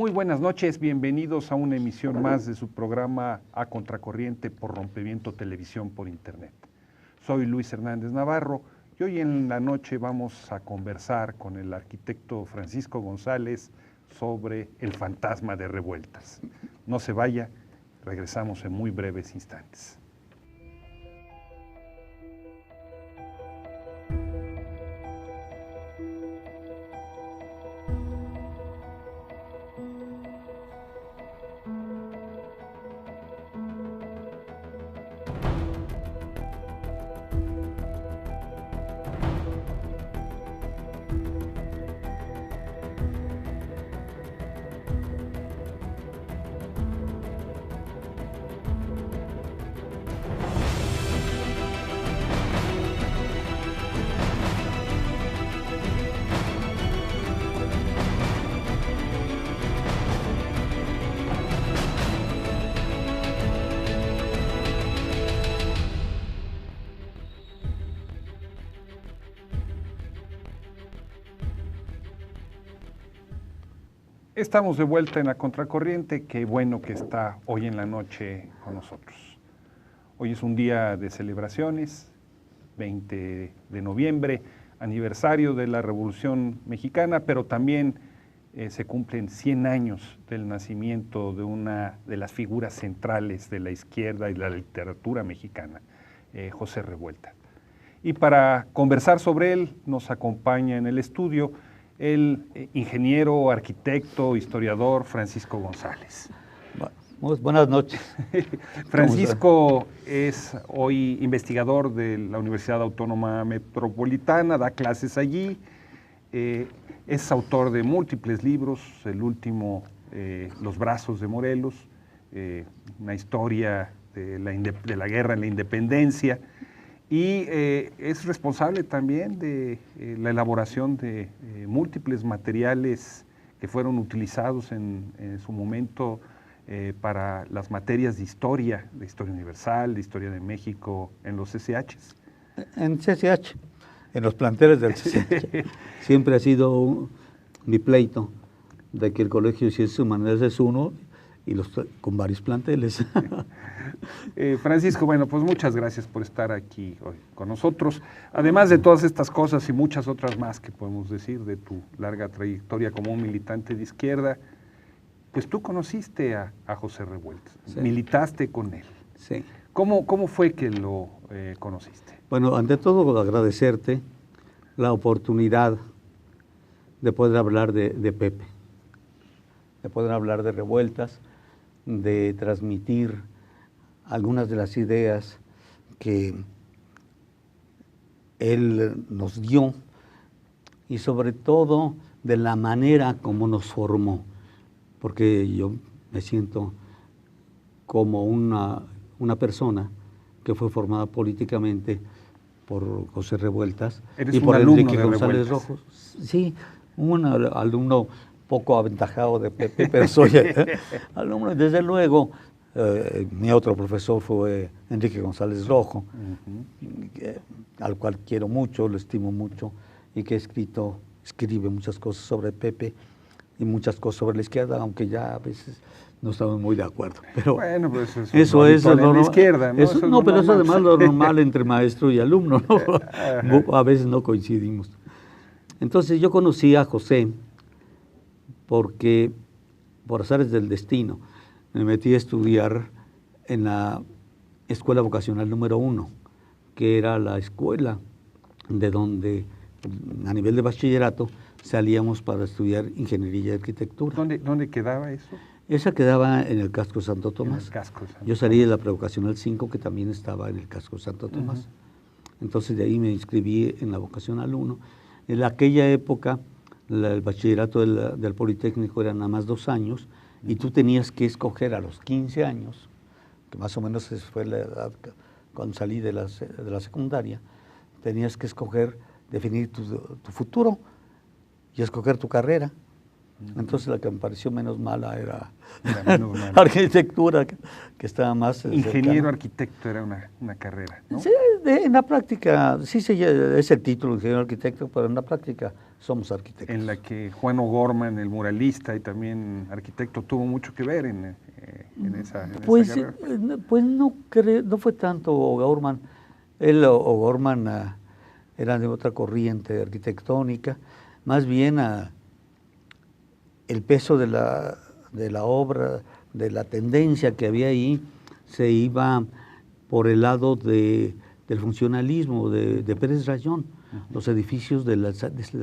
Muy buenas noches, bienvenidos a una emisión más de su programa A Contracorriente por Rompimiento Televisión por Internet. Soy Luis Hernández Navarro y hoy en la noche vamos a conversar con el arquitecto Francisco González sobre el fantasma de Revueltas. No se vaya, regresamos en muy breves instantes. Estamos de vuelta en La Contracorriente, qué bueno que está hoy en la noche con nosotros. Hoy es un día de celebraciones, 20 de noviembre, aniversario de la Revolución Mexicana, pero también se cumplen 100 años del nacimiento de una de las figuras centrales de la izquierda y de la literatura mexicana, José Revuelta. Y para conversar sobre él nos acompaña en el estudio el ingeniero, arquitecto, historiador Francisco González. Muy buenas noches. Francisco es hoy investigador de la Universidad Autónoma Metropolitana, da clases allí, es autor de múltiples libros, el último, Los brazos de Morelos, una historia de la guerra en la independencia, y es responsable también de la elaboración de múltiples materiales que fueron utilizados en su momento para las materias de historia universal, de historia de México en los CCHs. En CCH, en los planteles del CCH. Siempre ha sido mi pleito de que el Colegio de Ciencias Humanas es uno y con varios planteles. Francisco, bueno, pues muchas gracias por estar aquí hoy con nosotros. Además de todas estas cosas y muchas otras más que podemos decir de tu larga trayectoria como un militante de izquierda, pues tú conociste a José Revueltas, sí. Militaste con él. Sí. ¿Cómo fue que lo conociste? Bueno, ante todo agradecerte la oportunidad de poder hablar de Pepe, de poder hablar de Revueltas, de transmitir algunas de las ideas que él nos dio y sobre todo de la manera como nos formó, porque yo me siento como una persona que fue formada políticamente por José Revueltas. ¿Eres y por un alumno Enrique de González Revueltas? Rojo. Sí, un alumno poco aventajado de Pepe, pero soy alumno. Desde luego, mi otro profesor fue Enrique González Rojo, al cual quiero mucho, lo estimo mucho, y que escribe muchas cosas sobre Pepe y muchas cosas sobre la izquierda, aunque ya a veces no estamos muy de acuerdo. Pero bueno, pues eso es lo normal. La izquierda, ¿no? Eso, no, pero eso además lo normal entre maestro y alumno, ¿no? A veces no coincidimos. Entonces yo conocí a José porque, por azares del destino, me metí a estudiar en la Escuela Vocacional número 1, que era la escuela de donde, a nivel de bachillerato, salíamos para estudiar ingeniería y arquitectura. ¿Dónde quedaba eso? Esa quedaba en el casco Santo Tomás. En el casco Santo Yo salí de la Prevocacional 5, que también estaba en el casco Santo Tomás. Entonces de ahí me inscribí en la Vocacional 1. En aquella época, el bachillerato del Politécnico era nada más 2 años, y tú tenías que escoger a los 15 años, que más o menos fue la edad cuando salí de la secundaria, tenías que escoger, definir tu futuro y escoger tu carrera. Entonces la que me pareció menos mala era arquitectura, que estaba más ingeniero cercana. Arquitecto era una carrera, ¿no? Sí, en la práctica, sí es el título de ingeniero arquitecto, pero en la práctica somos arquitectos. En la que Juan O'Gorman, el muralista y también arquitecto, tuvo mucho que ver en esa carrera. Pues no fue tanto O'Gorman. O'Gorman era de otra corriente arquitectónica, más bien el peso de la obra, de la tendencia que había ahí, se iba por el lado del funcionalismo de Pérez Rayón. Los edificios de la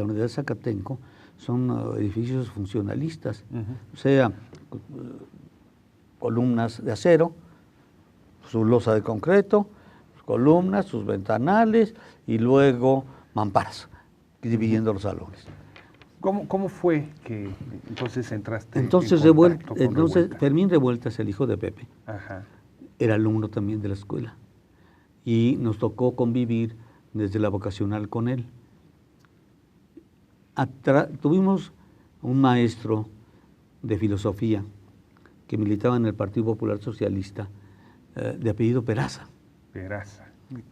Unidad de Zacatenco son edificios funcionalistas, o sea, columnas de acero, su losa de concreto, sus columnas, sus ventanales y luego mamparas, dividiendo los salones. ¿Cómo fue que entonces entraste entonces, en contacto con Revuelta? Fermín Revuelta es el hijo de Pepe. Ajá. Era alumno también de la escuela y nos tocó convivir desde la vocacional con él. Tuvimos un maestro de filosofía que militaba en el Partido Popular Socialista, de apellido Peraza. Peraza.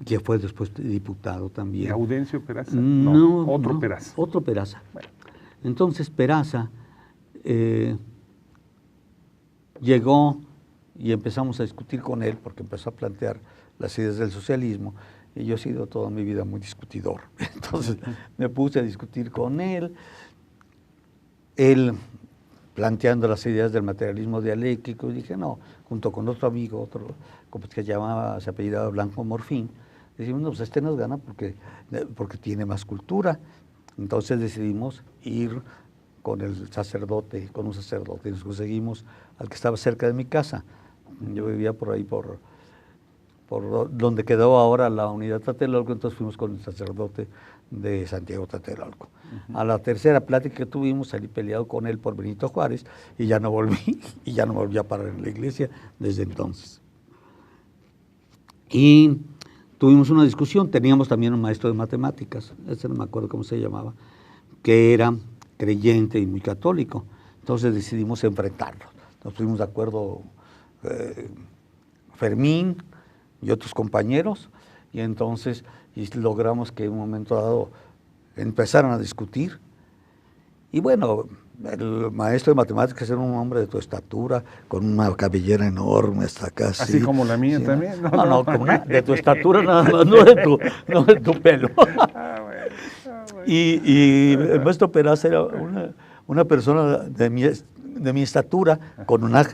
Que fue después diputado también. ¿Gaudencio Peraza? No, otro Peraza. Otro Peraza. Bueno. Entonces Peraza llegó y empezamos a discutir con él porque empezó a plantear las ideas del socialismo y yo he sido toda mi vida muy discutidor. Entonces me puse a discutir con él planteando las ideas del materialismo dialéctico y dije no, junto con otro amigo, otro que se apellidaba Blanco Morfín, decimos no, pues nos gana porque tiene más cultura. Entonces decidimos ir con un sacerdote, y nos conseguimos al que estaba cerca de mi casa. Yo vivía por ahí, por donde quedó ahora la unidad Tlatelolco, entonces fuimos con el sacerdote de Santiago Tlatelolco. A la tercera plática que tuvimos, salí peleado con él por Benito Juárez y ya no volví a parar en la iglesia desde entonces. Y tuvimos una discusión, teníamos también un maestro de matemáticas, ese no me acuerdo cómo se llamaba, que era creyente y muy católico, entonces decidimos enfrentarlo. Nos pusimos de acuerdo Fermín y otros compañeros, y entonces logramos que en un momento dado empezaran a discutir. Y bueno, el maestro de matemáticas era un hombre de tu estatura, con una cabellera enorme hasta casi. Así como la mía sí, también. No, de tu estatura nada más, no de tu pelo. Bueno. Y el maestro Peraza era una persona de mi estatura, con una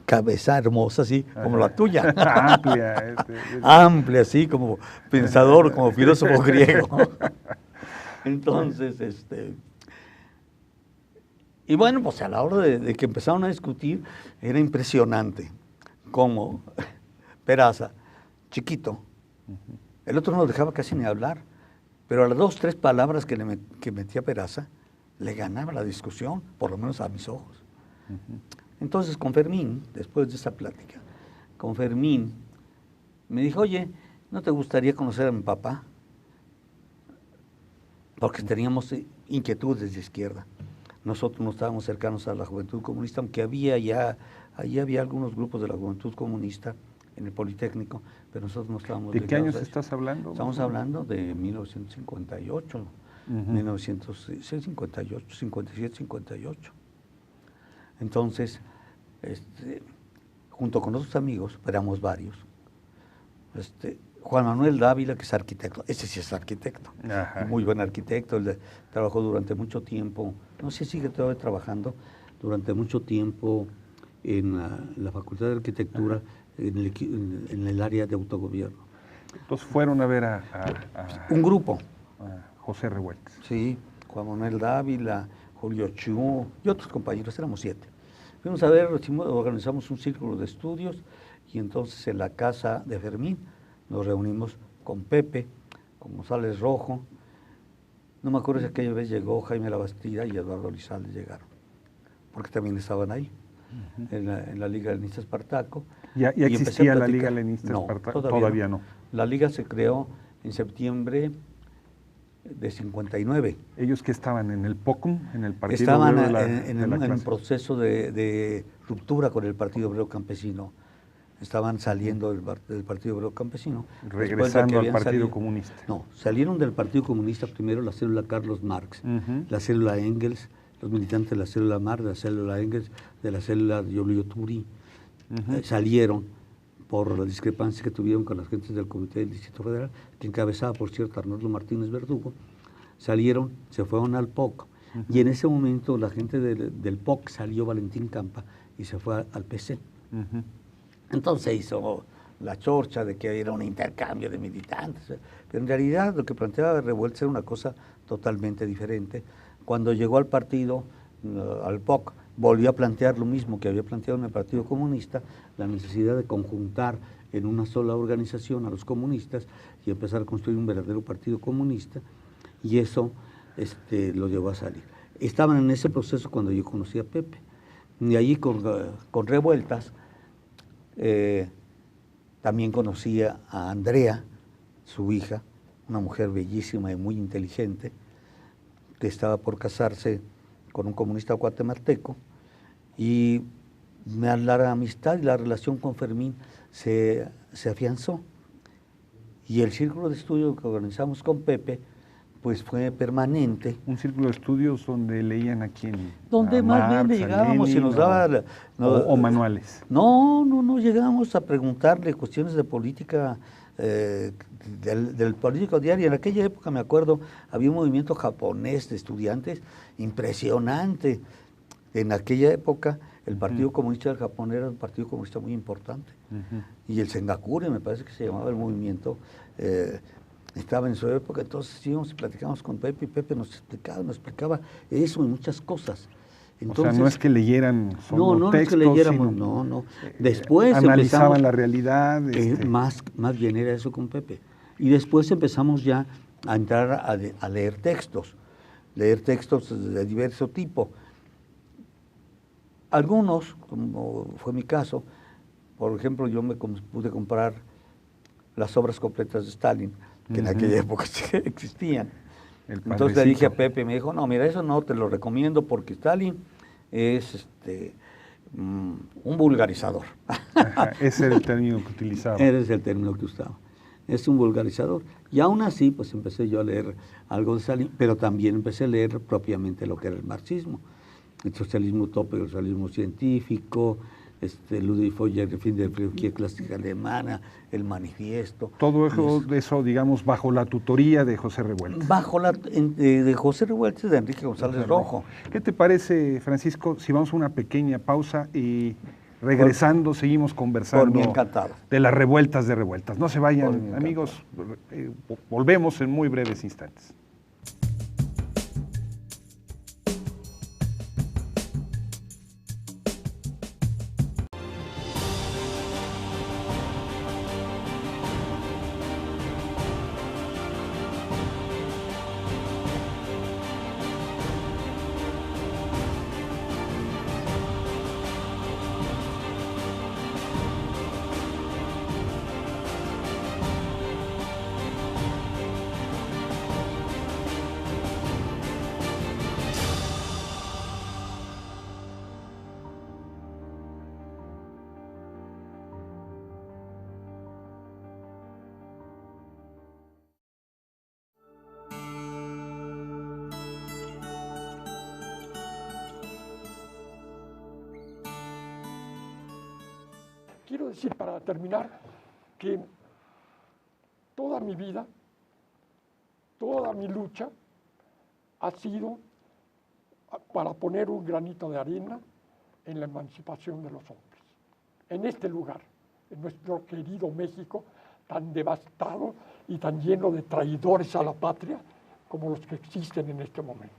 cabeza hermosa, así como la tuya. Amplia. Amplia, así como pensador, como filósofo griego. Entonces, y bueno, pues a la hora de que empezaron a discutir, era impresionante cómo Peraza, chiquito, el otro no lo dejaba casi ni hablar, pero a las 2, 3 palabras que metía Peraza, le ganaba la discusión, por lo menos a mis ojos. Entonces con Fermín, después de esa plática, con Fermín, me dijo, oye, ¿no te gustaría conocer a mi papá? Porque teníamos inquietudes de izquierda. Nosotros no estábamos cercanos a la Juventud Comunista, aunque allí había algunos grupos de la Juventud Comunista en el Politécnico, pero nosotros no estábamos ligados. ¿De qué años estás hablando? Estamos hablando de 1958, 1958, 57, 58. Entonces, junto con otros amigos, éramos varios, Juan Manuel Dávila, que es arquitecto, ese sí es arquitecto, muy buen arquitecto, él trabajó durante mucho tiempo, no sé si sigue todavía trabajando, durante mucho tiempo en la Facultad de Arquitectura, en el área de autogobierno. Entonces fueron a ver a un grupo. A José Revuelta. Sí, Juan Manuel Dávila, Julio Chu y otros compañeros, éramos 7. Fuimos a ver, organizamos un círculo de estudios y entonces en la casa de Fermín nos reunimos con Pepe, con González Rojo. No me acuerdo si aquella vez llegó Jaime Labastida y Eduardo Lizalde llegaron, porque también estaban ahí, en la Liga Leninista Espartaco. ¿Ya existía la Liga Leninista Espartaco? Todavía no. La Liga se creó en septiembre de 59. ¿Ellos que estaban en el POCUM, en el Partido Estaban Obrero en un proceso de ruptura con el Partido Obrero Campesino estaban saliendo del Partido Obrero Campesino. Regresando al Partido Comunista. No, salieron del Partido Comunista primero la célula Carlos Marx, la célula Engels, los militantes de la célula Marx, de la célula Engels, de la célula de Joliot-Curie, salieron por la discrepancia que tuvieron con las gentes del Comité del Distrito Federal, que encabezaba, por cierto, Arnoldo Martínez Verdugo, salieron, se fueron al POC, y en ese momento la gente del POC salió Valentín Campa y se fue al PC. Entonces hizo la chorcha de que era un intercambio de militantes, pero en realidad lo que planteaba Revueltas era una cosa totalmente diferente. Cuando llegó al partido, al POC, volvió a plantear lo mismo que había planteado en el Partido Comunista, la necesidad de conjuntar en una sola organización a los comunistas y empezar a construir un verdadero partido comunista, y eso lo llevó a salir. Estaban en ese proceso cuando yo conocí a Pepe, y allí con Revueltas también conocía a Andrea, su hija, una mujer bellísima y muy inteligente, que estaba por casarse con un comunista guatemalteco, y la amistad y la relación con Fermín se afianzó. Y el círculo de estudio que organizamos con Pepe, pues fue permanente. Un círculo de estudios donde leían a quién. Donde a más Marx, bien llegábamos y nos daba... o manuales. No llegábamos a preguntarle cuestiones de política, del político diario. En aquella época, me acuerdo, había un movimiento japonés de estudiantes impresionante. En aquella época, el Partido Comunista del Japón era un partido comunista muy importante. Y el Sengakure, me parece que se llamaba el movimiento, estaba en su época. Entonces íbamos y platicábamos con Pepe, y Pepe nos explicaba eso y muchas cosas. Entonces, o sea, no es que leyeran solo no textos, es que leyéramos, sino, no. Después analizaban la realidad. Más bien era eso con Pepe. Y después empezamos ya a entrar a leer textos de diverso tipo. Algunos, como fue mi caso, por ejemplo, yo me pude comprar las obras completas de Stalin, que en aquella época existían. Entonces le dije a Pepe, me dijo, no, mira, eso no te lo recomiendo porque Stalin es un vulgarizador. Ajá, ese era el término que utilizaba. Ese es el término que usaba. Es un vulgarizador. Y aún así, pues empecé yo a leer algo de Stalin, pero también empecé a leer propiamente lo que era el marxismo. El socialismo utópico, el socialismo científico, Ludwig Feuer, el fin de la filosofía clásica alemana, el manifiesto. Todo eso, digamos, bajo la tutoría de José Revueltas. De José Revueltas y de Enrique González Rojo. ¿Qué te parece, Francisco, si vamos a una pequeña pausa y regresando seguimos conversando de las revueltas de Revueltas? No se vayan, amigos, volvemos en muy breves instantes. Quiero decir, para terminar, que toda mi vida, toda mi lucha ha sido para poner un granito de arena en la emancipación de los hombres. En este lugar, en nuestro querido México, tan devastado y tan lleno de traidores a la patria como los que existen en este momento.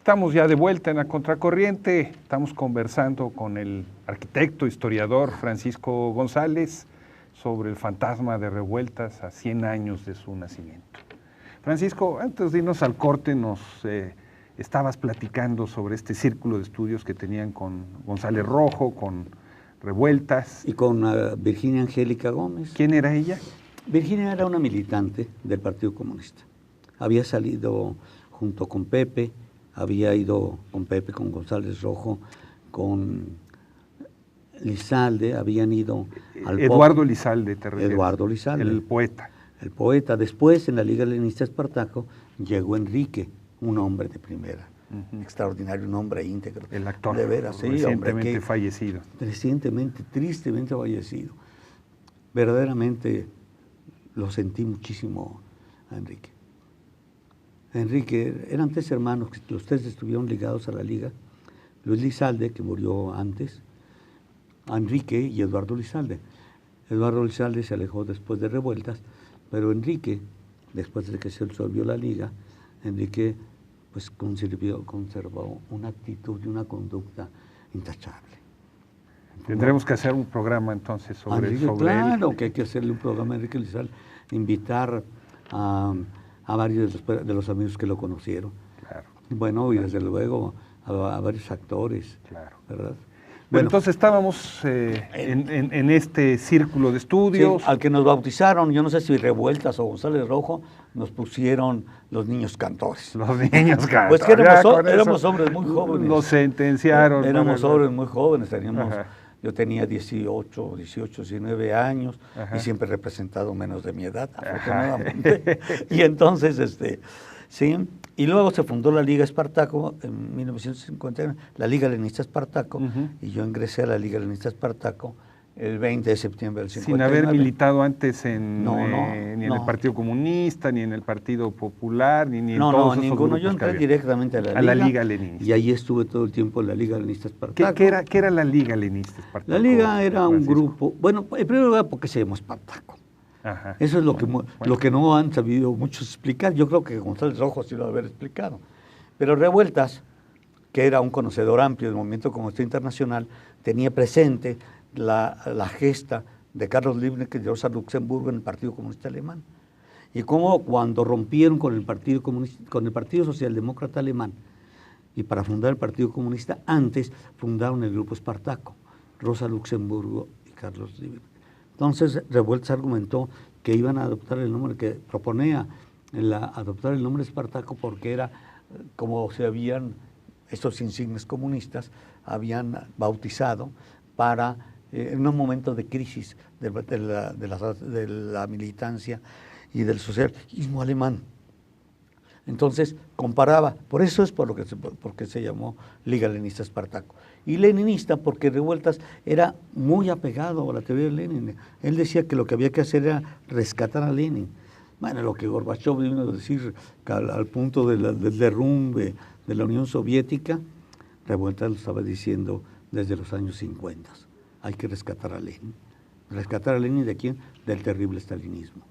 Estamos ya de vuelta en la Contracorriente, estamos conversando con el arquitecto, historiador Francisco González sobre el fantasma de Revueltas a 100 años de su nacimiento. Francisco, antes de irnos al corte nos estabas platicando sobre este círculo de estudios que tenían con González Rojo, con Revueltas. Y con Virginia Angélica Gómez. ¿Quién era ella? Virginia era una militante del Partido Comunista. Había salido junto con Pepe, había ido con Pepe, con González Rojo, con Lizalde, habían ido al Eduardo Lizalde, te refieres. Eduardo Lizalde. El poeta. El poeta. Después, en la Liga Leninista Espartaco, llegó Enrique, un hombre de primera. Extraordinario, un hombre íntegro. El actor. De veras, sí, recientemente fallecido. Recientemente, tristemente fallecido. Verdaderamente lo sentí muchísimo a Enrique. Enrique, eran 3 hermanos, que los 3 estuvieron ligados a la Liga. Luis Lizalde, que murió antes, a Enrique y Eduardo Lizalde. Eduardo Lizalde se alejó después de Revueltas, pero Enrique, después de que se disolvió la Liga, Enrique pues conservó una actitud y una conducta intachable. Tendremos que hacer un programa entonces sobre Enrique, él. Claro que hay que hacerle un programa a Enrique Lizalde, invitar a varios de los amigos que lo conocieron. Claro. Bueno, y desde luego a varios actores. Claro. ¿Verdad? Bueno, entonces estábamos en este círculo de estudios. Sí, al que nos bautizaron, yo no sé si Revueltas o González Rojo, nos pusieron los niños cantores. Los niños cantores. Pues que éramos hombres muy jóvenes. Nos sentenciaron. Éramos hombres muy jóvenes, yo tenía 18, 19 años. Ajá. Y siempre he representado menos de mi edad, afortunadamente. Y entonces, sí, y luego se fundó la Liga Espartaco en 1951, la Liga Leninista Espartaco, y yo ingresé a la Liga Leninista Espartaco el 20 de septiembre del 59. Sin haber militado antes ni en el Partido Comunista, ni en el Partido Popular, ni en todos esos ninguno. grupos. Yo entré directamente a la Liga Leninista. Y ahí estuve todo el tiempo en la Liga Leninista Espartaco. ¿Qué era la Liga Leninista Espartaco? La Liga era un grupo, bueno, en primer lugar porque se llamó Espartaco. Ajá. Eso es lo que no han sabido muchos explicar. Yo creo que González Rojo sí lo debe haber explicado. Pero Revueltas, que era un conocedor amplio del movimiento comunista internacional, tenía presente la gesta de Carlos Liebknecht y de Rosa Luxemburgo en el Partido Comunista Alemán. Y cómo cuando rompieron con el Partido Socialdemócrata Alemán, y para fundar el Partido Comunista, antes fundaron el Grupo Espartaco, Rosa Luxemburgo y Carlos Liebknecht. Entonces Revueltas argumentó que iban a adoptar el nombre, que proponía adoptar el nombre Espartaco porque era como se habían, estos insignes comunistas, habían bautizado para, en un momento de crisis de la militancia y del socialismo alemán. Entonces comparaba, por eso es porque se llamó Liga Leninista Espartaco. Y leninista porque Revueltas era muy apegado a la teoría de Lenin. Él decía que lo que había que hacer era rescatar a Lenin. Bueno, lo que Gorbachov vino a decir al punto del derrumbe de la Unión Soviética, Revueltas lo estaba diciendo desde los años 50. Hay que rescatar a Lenin. ¿Rescatar a Lenin de quién? Del terrible stalinismo.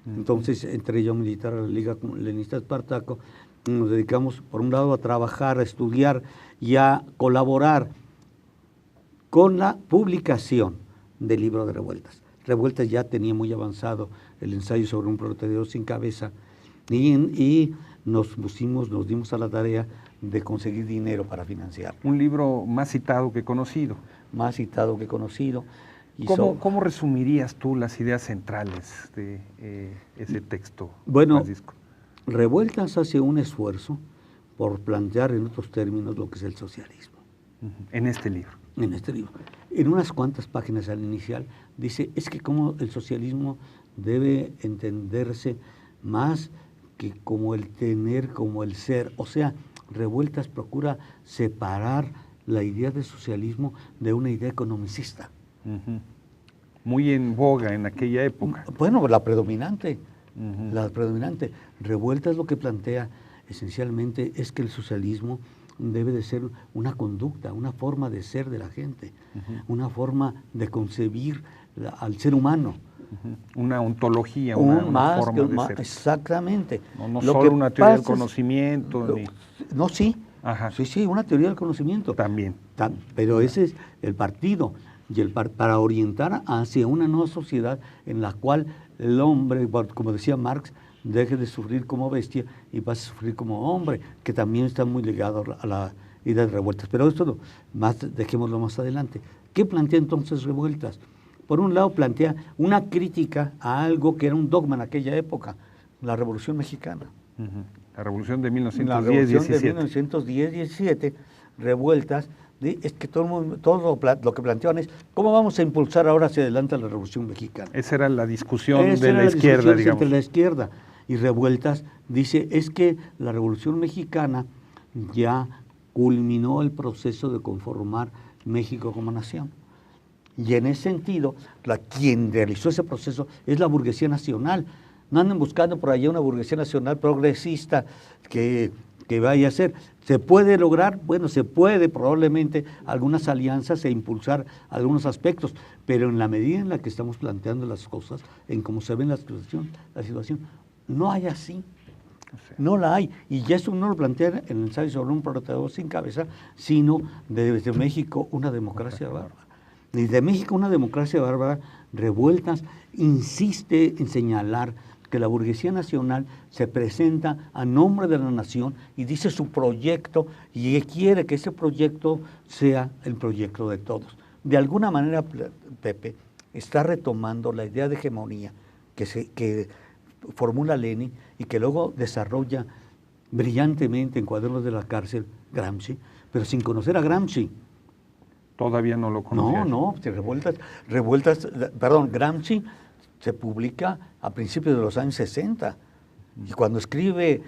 Entonces, entré yo a militar a la Liga Leninista Espartaco, nos dedicamos, por un lado, a trabajar, a estudiar y a colaborar con la publicación del libro de Revueltas. Revueltas ya tenía muy avanzado el ensayo sobre un proletariado sin cabeza y nos dimos a la tarea de conseguir dinero para financiar. Un libro más citado que conocido. Más citado que conocido. ¿Cómo resumirías tú las ideas centrales de ese texto, bueno, Francisco? Revueltas hace un esfuerzo por plantear en otros términos lo que es el socialismo. En este libro. En este libro. En unas cuantas páginas al inicial dice, es que como el socialismo debe entenderse más que como el tener, como el ser. O sea, Revueltas procura separar la idea de socialismo de una idea economicista. Muy en boga en aquella época. Bueno, la predominante. La predominante. Revueltas lo que plantea esencialmente es que el socialismo debe de ser una conducta, una forma de ser de la gente, una forma de concebir al ser humano. Una ontología, una forma de ser. Exactamente. No solo una teoría del conocimiento. No, sí, Ajá. Sí, una teoría del conocimiento. También. Pero ese es el partido, y para orientar hacia una nueva sociedad en la cual el hombre, como decía Marx, deje de sufrir como bestia y pase a sufrir como hombre, que también está muy ligado a la idea de revueltas. Pero esto dejémoslo más adelante. ¿Qué plantea entonces Revueltas? Por un lado plantea una crítica a algo que era un dogma en aquella época, la Revolución Mexicana. La Revolución de La Revolución 1910-17. de 1910-17, Revueltas, es que todo lo que planteaban es cómo vamos a impulsar ahora hacia adelante a la Revolución Mexicana. Esa era la discusión Esa de era la izquierda, discusión digamos. entre la izquierda. Y Revueltas dice, es que la Revolución Mexicana ya culminó el proceso de conformar México como nación. Y en ese sentido, quien realizó ese proceso es la burguesía nacional. No anden buscando por allá una burguesía nacional progresista que vaya a ser. ¿Se puede lograr? Bueno, se puede probablemente algunas alianzas e impulsar algunos aspectos, pero en la medida en la que estamos planteando las cosas, en cómo se ve la situación, no hay así. No la hay. Y ya eso no lo plantea en el ensayo sobre un proletariado sin cabeza, sino desde México una democracia bárbara. Desde México una democracia bárbara, Revueltas insiste en señalar que la burguesía nacional se presenta a nombre de la nación y dice su proyecto y quiere que ese proyecto sea el proyecto de todos. De alguna manera, Pepe, está retomando la idea de hegemonía que formula Lenin y que luego desarrolla brillantemente en Cuadernos de la Cárcel Gramsci, pero sin conocer a Gramsci. Todavía no lo conocía. No, Gramsci se publica a principios de los años 60. Y cuando escribe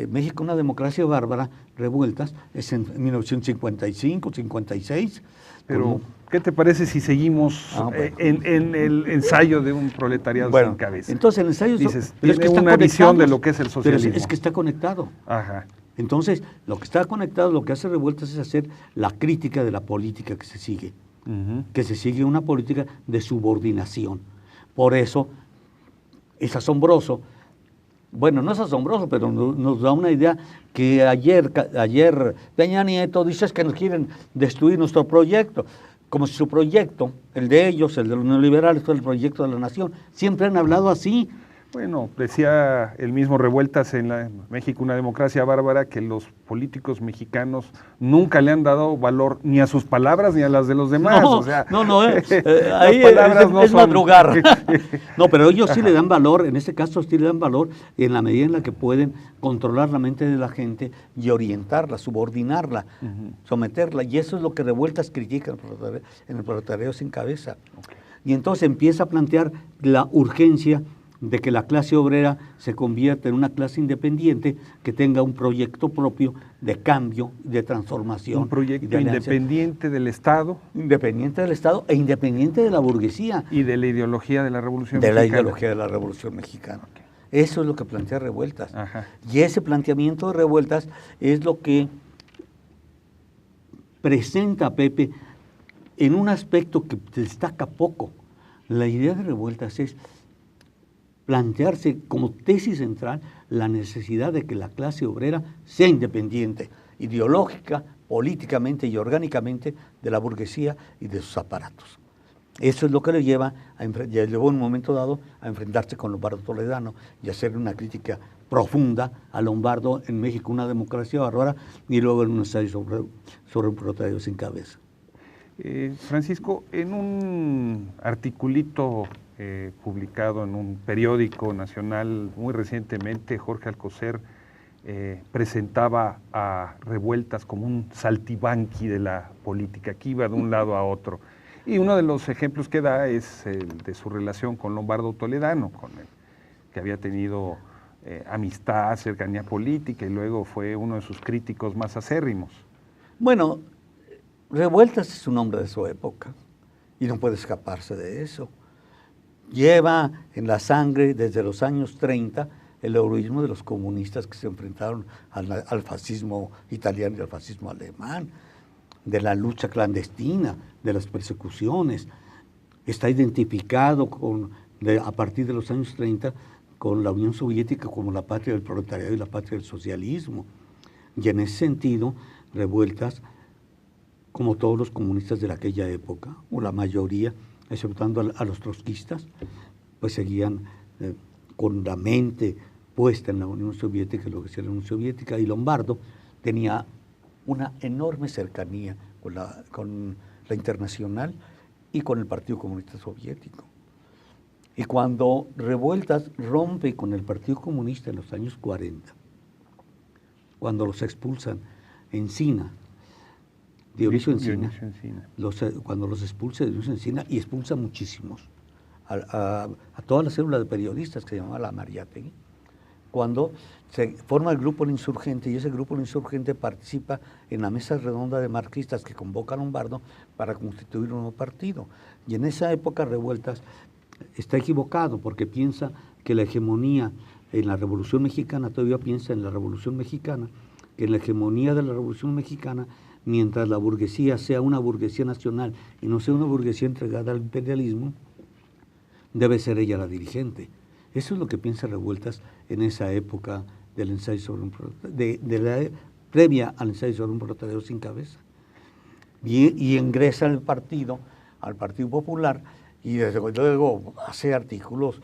México, una democracia bárbara, Revueltas, es en 1955, 56. Pero, ¿qué te parece si seguimos en el ensayo de un proletariado sin cabeza? Entonces, el ensayo dices, tiene una visión de lo que es el socialismo. Pero es que está conectado. Ajá. Entonces, lo que está conectado, lo que hace Revueltas es hacer la crítica de la política que se sigue. Que se sigue una política de subordinación. Por eso es asombroso. Bueno, no es asombroso, pero nos da una idea que ayer Peña Nieto dice que nos quieren destruir nuestro proyecto, como si su proyecto, el de ellos, el de los neoliberales, fue el proyecto de la nación. Siempre han hablado así. Bueno, decía el mismo Revueltas en México, una democracia bárbara, que los políticos mexicanos nunca le han dado valor ni a sus palabras ni a las de los demás. Ahí es madrugar. No, pero ellos sí le dan valor, en este caso sí le dan valor en la medida en la que pueden controlar la mente de la gente y orientarla, subordinarla, someterla. Y eso es lo que Revueltas critica en el proletariado sin cabeza. Y entonces empieza a plantear la urgencia de que la clase obrera se convierta en una clase independiente que tenga un proyecto propio de cambio, de transformación. Un proyecto independiente del Estado. Independiente del Estado e independiente de la burguesía. Y de la ideología de la Revolución Mexicana. De la ideología de la Revolución Mexicana. Okay. Eso es lo que plantea Revueltas. Ajá. Y ese planteamiento de Revueltas es lo que presenta a Pepe en un aspecto que destaca poco. La idea de Revueltas es plantearse como tesis central la necesidad de que la clase obrera sea independiente, ideológica, políticamente y orgánicamente de la burguesía y de sus aparatos. Eso es lo que le llevó en un momento dado a enfrentarse con Lombardo Toledano y hacer una crítica profunda a Lombardo en México, una democracia bárbara, y luego en un ensayo sobre un proletariado sin cabeza. Francisco, en un articulito publicado en un periódico nacional muy recientemente, Jorge Alcocer presentaba a Revueltas como un saltimbanqui de la política, que iba de un lado a otro. Y uno de los ejemplos que da es el de su relación con Lombardo Toledano, con el que había tenido amistad, cercanía política, y luego fue uno de sus críticos más acérrimos. Bueno, Revueltas es un hombre de su época y no puede escaparse de eso. Lleva en la sangre desde los años 30 el heroísmo de los comunistas que se enfrentaron al fascismo italiano y al fascismo alemán, de la lucha clandestina, de las persecuciones. Está identificado a partir de los años 30 con la Unión Soviética como la patria del proletariado y la patria del socialismo. Y en ese sentido Revueltas, como todos los comunistas de aquella época, o la mayoría, exceptuando a los trotskistas, pues seguían con la mente puesta en la Unión Soviética, lo que sea la Unión Soviética, y Lombardo tenía una enorme cercanía con la Internacional y con el Partido Comunista Soviético. Y cuando Revueltas rompe con el Partido Comunista en los años 40, cuando los expulsan Encina, Dionisio Encina, cuando los expulsa Dionisio Encina, y expulsa muchísimos, a toda la célula de periodistas que se llamaba la Mariátegui, cuando se forma el grupo El Insurgente, y ese grupo El Insurgente participa en la mesa redonda de marxistas que convoca a Lombardo para constituir un nuevo partido. Y en esa época Revueltas está equivocado porque piensa que la hegemonía en la Revolución Mexicana, todavía piensa en la Revolución Mexicana, que la hegemonía de la Revolución Mexicana, mientras la burguesía sea una burguesía nacional y no sea una burguesía entregada al imperialismo, debe ser ella la dirigente. Eso es lo que piensa Revueltas en esa época del ensayo sobre previa al ensayo sobre un proletariado sin cabeza. Y ingresa al Partido Popular, y desde luego hace artículos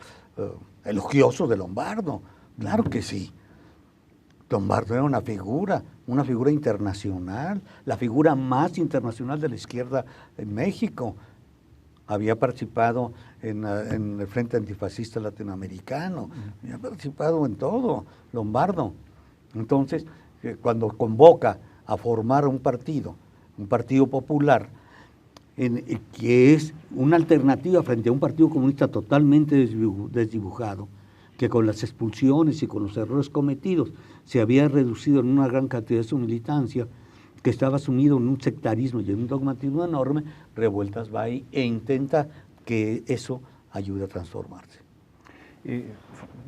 elogiosos de Lombardo. Claro que sí. Lombardo era una figura internacional, la figura más internacional de la izquierda en México. Había participado en el Frente Antifascista Latinoamericano, había participado en todo, Lombardo. Entonces, cuando convoca a formar un partido popular, que es una alternativa frente a un partido comunista totalmente desdibujado, que con las expulsiones y con los errores cometidos se había reducido en una gran cantidad de su militancia, que estaba sumido en un sectarismo y en un dogmatismo enorme, Revueltas va ahí e intenta que eso ayude a transformarse.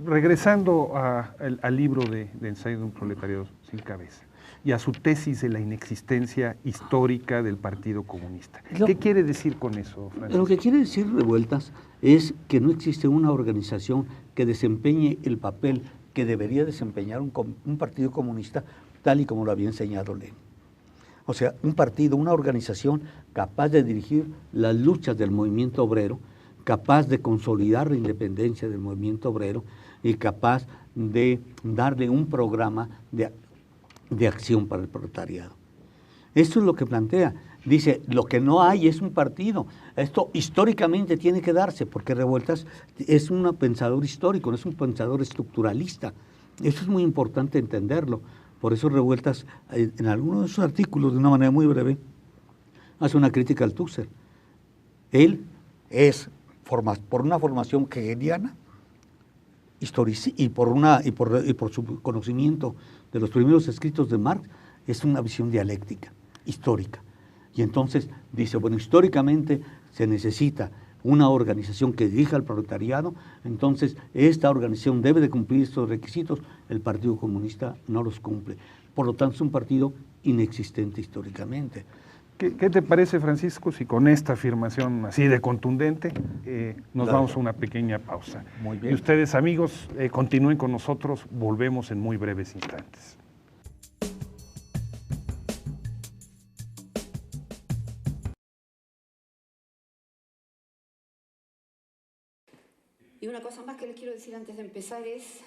Regresando al libro de Ensayo de un proletariado sin cabeza y a su tesis de la inexistencia histórica del Partido Comunista. ¿Qué quiere decir con eso, Francisco? Lo que quiere decir Revueltas es que no existe una organización que desempeñe el papel que debería desempeñar un partido comunista tal y como lo había enseñado Lenin. O sea, un partido, una organización capaz de dirigir las luchas del movimiento obrero, capaz de consolidar la independencia del movimiento obrero y capaz de darle un programa de acción para el proletariado. Esto es lo que plantea. Dice, lo que no hay es un partido. Esto históricamente tiene que darse, porque Revueltas es un pensador histórico, no es un pensador estructuralista. Eso es muy importante entenderlo. Por eso Revueltas, en algunos de sus artículos, de una manera muy breve, hace una crítica al Tusser. Él es, por una formación hegeliana, y por su conocimiento de los primeros escritos de Marx, es una visión dialéctica, histórica. Y entonces dice, bueno, históricamente se necesita una organización que dirija al proletariado, entonces esta organización debe de cumplir estos requisitos, el Partido Comunista no los cumple. Por lo tanto, es un partido inexistente históricamente. ¿Qué te parece, Francisco, si con esta afirmación así de contundente nos vamos a una pequeña pausa? Muy bien. Y ustedes, amigos, continúen con nosotros, volvemos en muy breves instantes. Y una cosa más que les quiero decir antes de empezar es,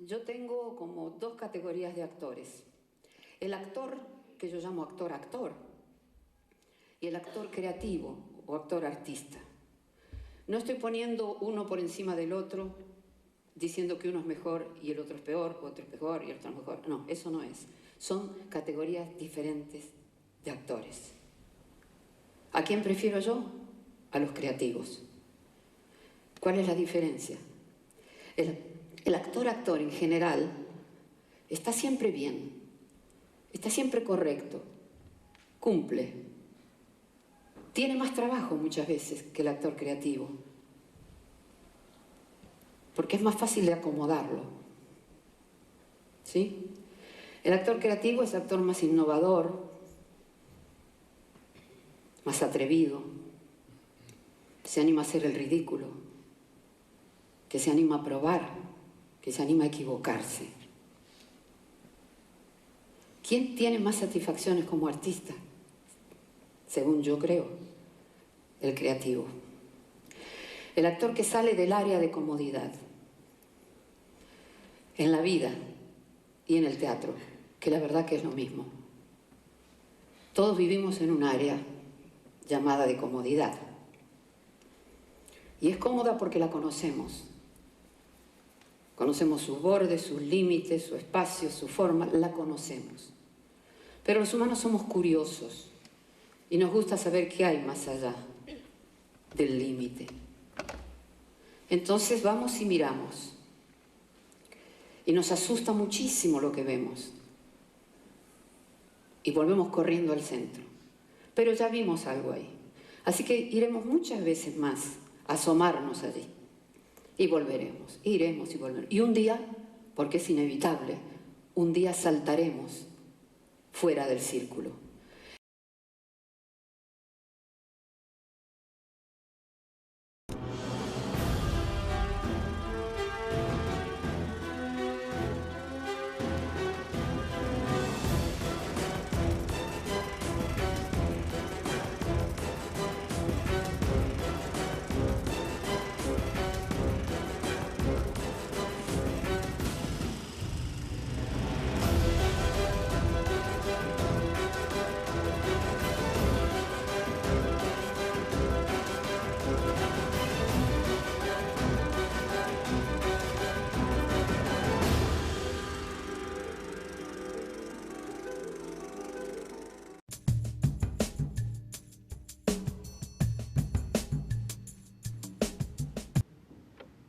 yo tengo como dos categorías de actores. El actor, que yo llamo actor-actor, y el actor creativo o actor-artista. No estoy poniendo uno por encima del otro, diciendo que uno es mejor y el otro es peor, otro es mejor y el otro es mejor. No, eso no es. Son categorías diferentes de actores. ¿A quién prefiero yo? A los creativos. ¿Cuál es la diferencia? El actor-actor en general está siempre bien, está siempre correcto, cumple. Tiene más trabajo muchas veces que el actor creativo, porque es más fácil de acomodarlo. ¿Sí? El actor creativo es el actor más innovador, más atrevido, se anima a hacer el ridículo, que se anima a probar, que se anima a equivocarse. ¿Quién tiene más satisfacciones como artista? Según yo creo, el creativo. El actor que sale del área de comodidad. En la vida y en el teatro, que la verdad que es lo mismo. Todos vivimos en un área llamada de comodidad. Y es cómoda porque la conocemos. Conocemos sus bordes, sus límites, su espacio, su forma, la conocemos. Pero los humanos somos curiosos y nos gusta saber qué hay más allá del límite. Entonces vamos y miramos. Y nos asusta muchísimo lo que vemos. Y volvemos corriendo al centro. Pero ya vimos algo ahí. Así que iremos muchas veces más a asomarnos allí. Y volveremos, iremos y volveremos. Y un día, porque es inevitable, un día saltaremos fuera del círculo.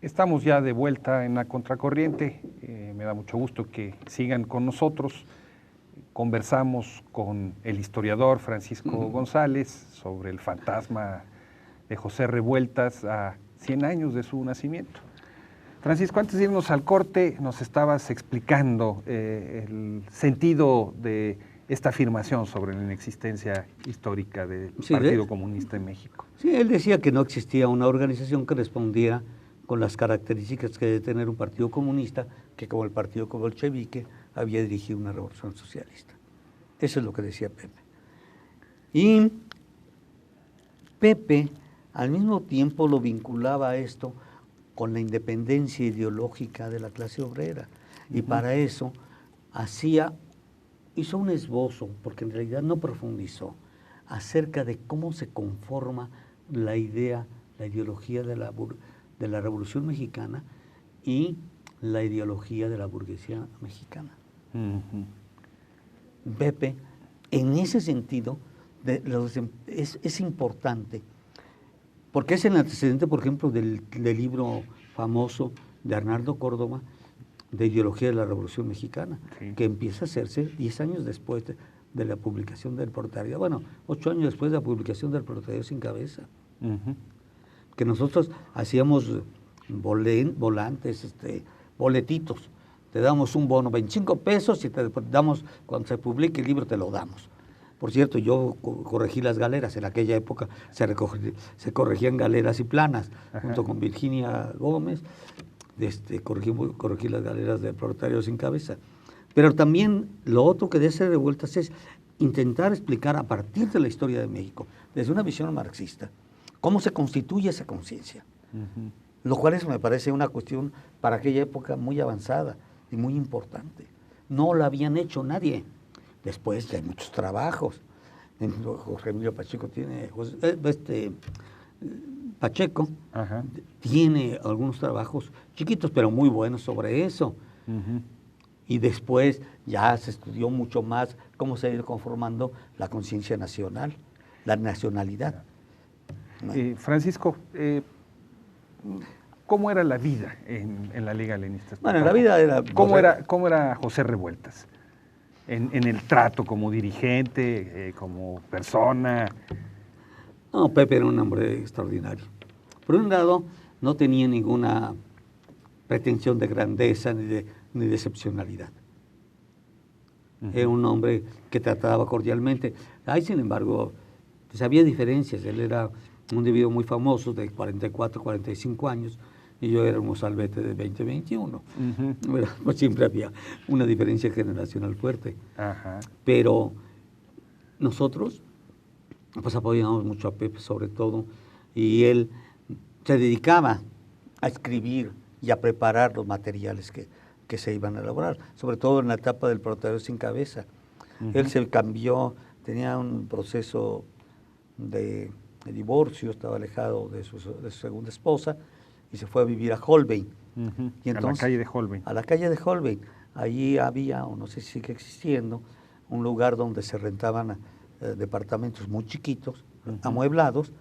Estamos ya de vuelta en la Contracorriente. Me da mucho gusto que sigan con nosotros. Conversamos con el historiador Francisco González sobre el fantasma de José Revueltas a 100 años de su nacimiento. Francisco, antes de irnos al corte, nos estabas explicando el sentido de esta afirmación sobre la inexistencia histórica del Partido Comunista en México. Sí, él decía que no existía una organización que respondiera con las características que debe tener un partido comunista, que como el partido bolchevique había dirigido una revolución socialista. Eso es lo que decía Pepe. Y Pepe al mismo tiempo lo vinculaba a esto con la independencia ideológica de la clase obrera. Y para eso hizo un esbozo, porque en realidad no profundizó, acerca de cómo se conforma la idea, la ideología de la Revolución Mexicana y la ideología de la burguesía mexicana. Pepe, en ese sentido, es importante, porque es el antecedente, por ejemplo, del libro famoso de Arnaldo Córdoba, de Ideología de la Revolución Mexicana, que empieza a hacerse 10 años después de la publicación del Proletariado, bueno, 8 años después de la publicación del Proletariado sin Cabeza. Que nosotros hacíamos volantes, boletitos, te damos un bono, 25 pesos, y te damos, cuando se publique el libro te lo damos. Por cierto, yo corregí las galeras, en aquella época se corregían galeras y planas, junto con Virginia Gómez, corregí las galeras del Proletariado sin Cabeza. Pero también lo otro que debe ser Revueltas es intentar explicar a partir de la historia de México, desde una visión marxista, cómo se constituye esa conciencia, lo cual me parece una cuestión para aquella época muy avanzada y muy importante. No la habían hecho nadie. Después ya hay muchos trabajos. Jorge Emilio Pacheco Pacheco tiene algunos trabajos chiquitos, pero muy buenos sobre eso. Y después ya se estudió mucho más cómo se ha ido conformando la conciencia nacional, la nacionalidad. Francisco, ¿cómo era la vida en la Liga Leninista? Bueno, la vida era... ¿Cómo era José Revueltas? En el trato como dirigente, como persona. No, Pepe era un hombre extraordinario. Por un lado, no tenía ninguna pretensión de grandeza ni de excepcionalidad. Era un hombre que trataba cordialmente. Sin embargo, pues había diferencias. Él era un individuo muy famoso, de 44, 45 años, y yo era un mozalbete de 20, 21. Bueno, pues siempre había una diferencia generacional fuerte. Ajá. Pero nosotros pues apoyamos mucho a Pepe sobre todo, y él se dedicaba a escribir y a preparar los materiales que se iban a elaborar, sobre todo en la etapa del Proteo sin cabeza. Él se cambió, tenía un proceso de divorcio, estaba alejado de su segunda esposa y se fue a vivir a Holbein. Y entonces, a la calle de Holbein. A la calle de Holbein. Allí había, o no sé si sigue existiendo, un lugar donde se rentaban departamentos muy chiquitos, amueblados.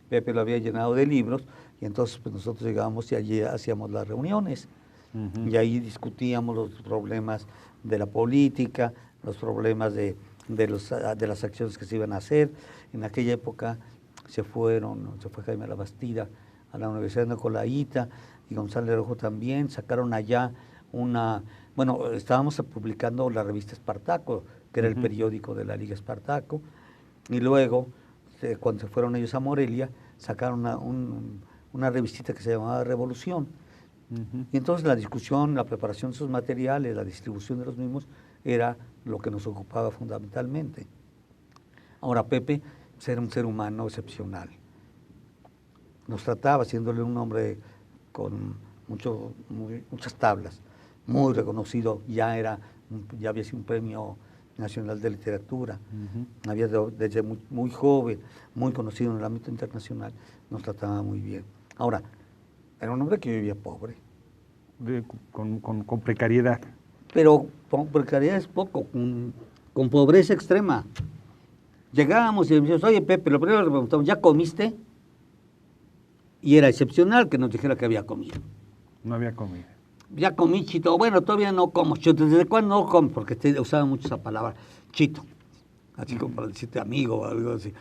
Pepe lo había llenado de libros y entonces pues, nosotros llegábamos y allí hacíamos las reuniones. Y ahí discutíamos los problemas de la política, los problemas de las acciones que se iban a hacer. En aquella época se fue Jaime Labastida a la Universidad de Nicolaita y González Rojo también, sacaron allá estábamos publicando la revista Espartaco, que era el periódico de la Liga Espartaco, y luego, cuando se fueron ellos a Morelia, sacaron una revistita que se llamaba Revolución. Y entonces la discusión, la preparación de esos materiales, la distribución de los mismos, era lo que nos ocupaba fundamentalmente. Ahora, Pepe era un ser humano excepcional. Nos trataba, siéndole un hombre con muchas tablas, muy reconocido, ya había sido un premio nacional de literatura, había desde muy joven, muy conocido en el ámbito internacional, nos trataba muy bien. Ahora, era un hombre que vivía pobre. Con precariedad. Pero con precariedad es poco, con pobreza extrema. Llegábamos y decíamos, oye Pepe, lo primero que le preguntamos, ¿ya comiste? Y era excepcional que nos dijera que había comido. No había comido. Ya comí, Chito. Bueno, todavía no como, Chito. ¿Desde cuándo no como? Porque usaba mucho esa palabra, Chito. Así como para decirte amigo o algo así.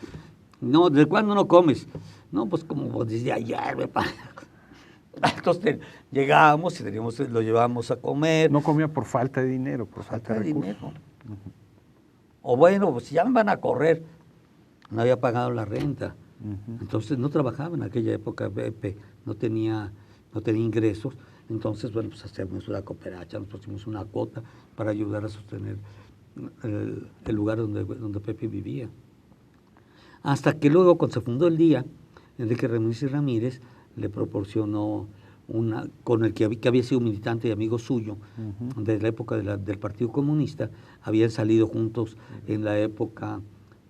No, ¿desde cuándo no comes? No, pues como desde ayer, me parece. Entonces llegábamos y lo llevábamos a comer. No comía por falta de dinero, por falta de recursos. Dinero. O bueno, pues ya me van a correr. No había pagado la renta. Entonces no trabajaba en aquella época, Pepe, no tenía ingresos. Entonces, bueno, pues hacemos una cooperacha, nos pusimos una cuota para ayudar a sostener el lugar donde Pepe vivía. Hasta que luego, cuando se fundó el día, Enrique Ramírez y Ramírez le proporcionó con el que había sido militante y amigo suyo desde la época del Partido Comunista, habían salido juntos en la época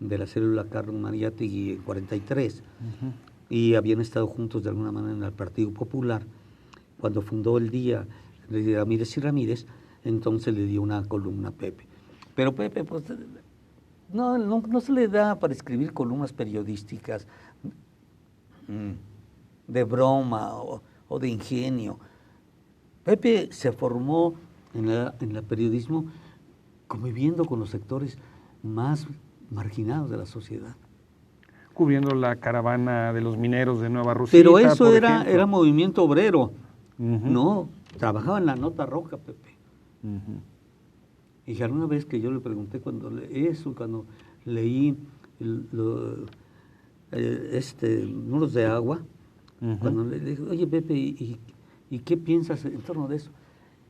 de la célula Carlos Mariátegui en 43, y habían estado juntos de alguna manera en el Partido Popular. Cuando fundó el día de Ramírez y Ramírez, entonces le dio una columna a Pepe. Pero Pepe, pues, no se le da para escribir columnas periodísticas de broma o de ingenio. Pepe se formó en el periodismo conviviendo con los sectores más marginados de la sociedad. Cubriendo la caravana de los mineros de Nueva Rusita. Pero eso era movimiento obrero. No, trabajaba en la Nota Roja, Pepe. Y alguna vez que yo le pregunté cuando leí Muros de Agua, cuando le dije, oye Pepe, ¿y qué piensas en torno de eso?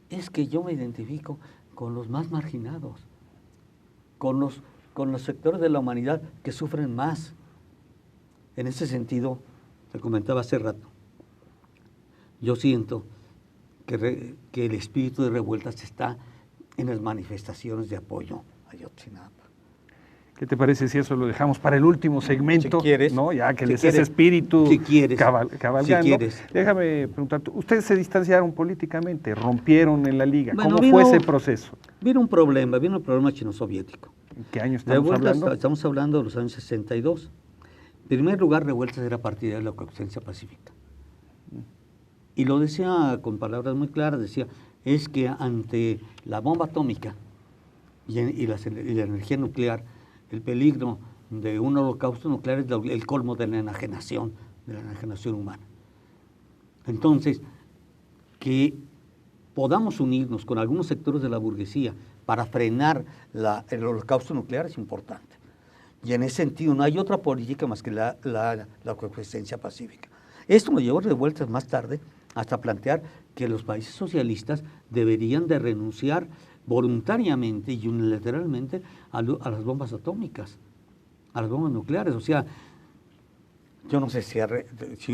Es que yo me identifico con los más marginados, con los sectores de la humanidad que sufren más. En ese sentido, te comentaba hace rato, yo siento que el espíritu de revueltas está en las manifestaciones de apoyo a Ayotzinapa. ¿Qué te parece si eso lo dejamos para el último segmento? Si quieres. ¿No? Ya que si les quieres, ese espíritu cabalgando. Si quieres. Déjame preguntarte, ¿ustedes se distanciaron políticamente? ¿Rompieron en la Liga? ¿Cómo fue ese proceso? Vino un problema chino-soviético. ¿En qué año estamos hablando? Estamos hablando de los años 62. En primer lugar, Revueltas era partidario de la coexistencia pacífica. Y lo decía con palabras muy claras, decía, es que ante la bomba atómica y la energía nuclear, el peligro de un holocausto nuclear es el colmo de la enajenación humana. Entonces, que podamos unirnos con algunos sectores de la burguesía para frenar el holocausto nuclear es importante. Y en ese sentido no hay otra política más que la coexistencia pacífica. Esto me llevó Revueltas más tarde hasta plantear que los países socialistas deberían de renunciar voluntariamente y unilateralmente a las bombas atómicas, a las bombas nucleares. O sea, yo no sé si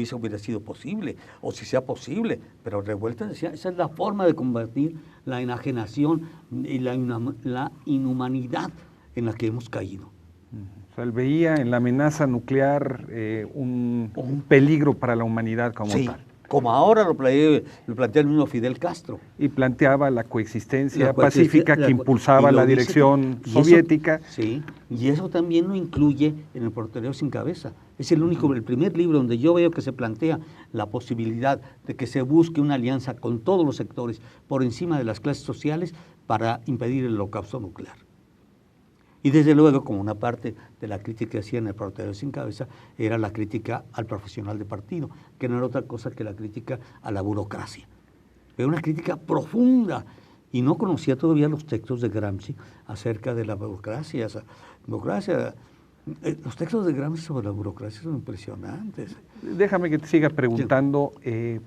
eso hubiera sido posible o si sea posible, pero Revueltas decía, esa es la forma de combatir la enajenación y la inhumanidad en la que hemos caído. O sea, él veía en la amenaza nuclear un peligro para la humanidad como sí, tal. Como ahora lo plantea el mismo Fidel Castro. Y planteaba la coexistencia pacífica que impulsaba la dirección y soviética. Eso, sí, y eso también lo incluye en El portero sin cabeza. Es el único, el primer libro donde yo veo que se plantea la posibilidad de que se busque una alianza con todos los sectores por encima de las clases sociales para impedir el holocausto nuclear. Y desde luego, como una parte de la crítica que hacía en El portero sin cabeza, era la crítica al profesional de partido, que no era otra cosa que la crítica a la burocracia. Era una crítica profunda, y no conocía todavía los textos de Gramsci acerca de la burocracia. Los textos de Gramsci sobre la burocracia son impresionantes. Déjame que te siga preguntando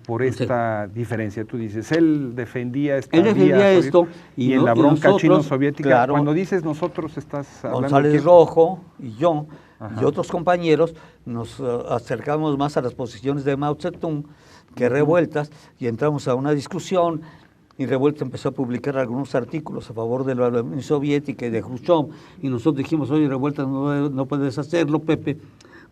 por esta diferencia. Tú dices, él defendía esto y en la bronca chino-soviética. Claro, cuando dices nosotros, estás hablando González Rojo y yo y otros compañeros nos acercamos más a las posiciones de Mao Zedong que Revueltas, y entramos a una discusión. Y Revuelta empezó a publicar algunos artículos a favor de la Unión Soviética y de Khrushchev, y nosotros dijimos, oye, Revuelta, no puedes hacerlo, Pepe,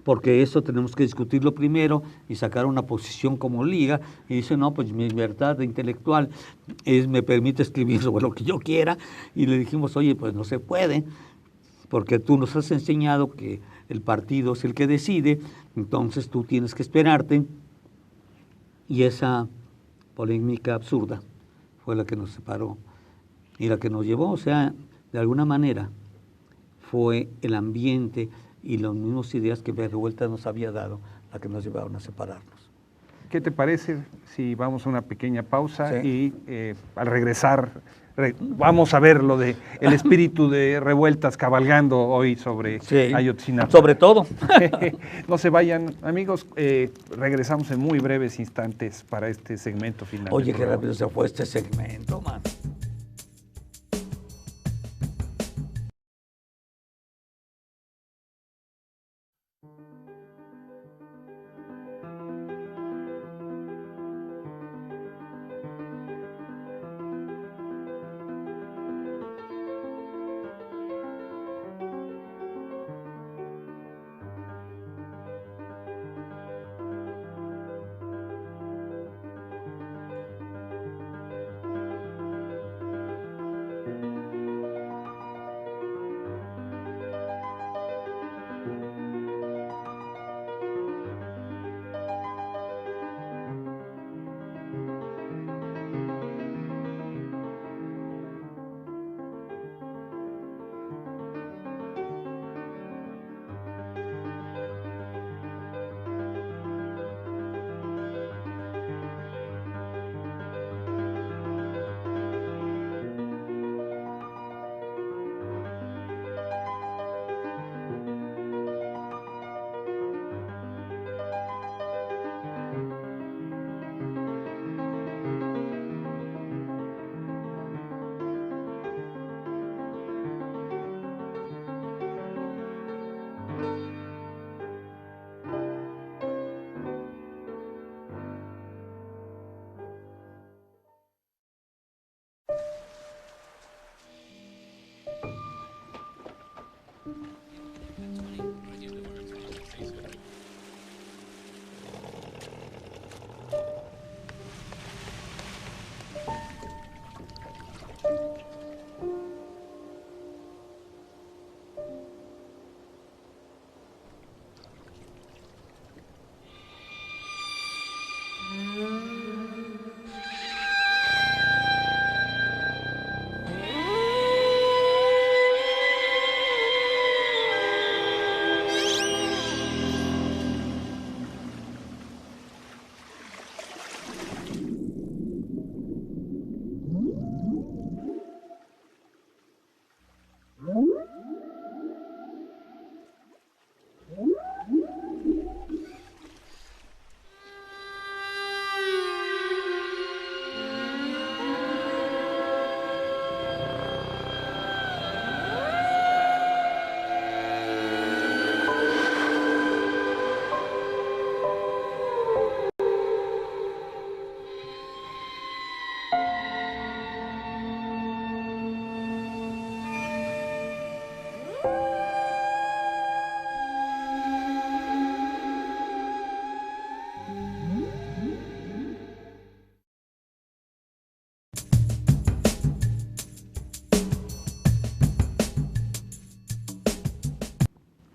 porque eso tenemos que discutirlo primero y sacar una posición como liga. Y dice, no, pues mi libertad de intelectual me permite escribir sobre lo que yo quiera. Y le dijimos, oye, pues no se puede, porque tú nos has enseñado que el partido es el que decide, entonces tú tienes que esperarte. Y esa polémica absurda fue la que nos separó y la que nos llevó, o sea, de alguna manera fue el ambiente y las mismas ideas que Revuelta nos había dado la que nos llevaron a separarnos. ¿Qué te parece si vamos a una pequeña pausa y al regresar vamos a ver lo de el espíritu de Revueltas cabalgando hoy sobre Ayotzinapa? Sobre todo. No se vayan, amigos, regresamos en muy breves instantes para este segmento final. Oye, qué rápido se fue este segmento, man.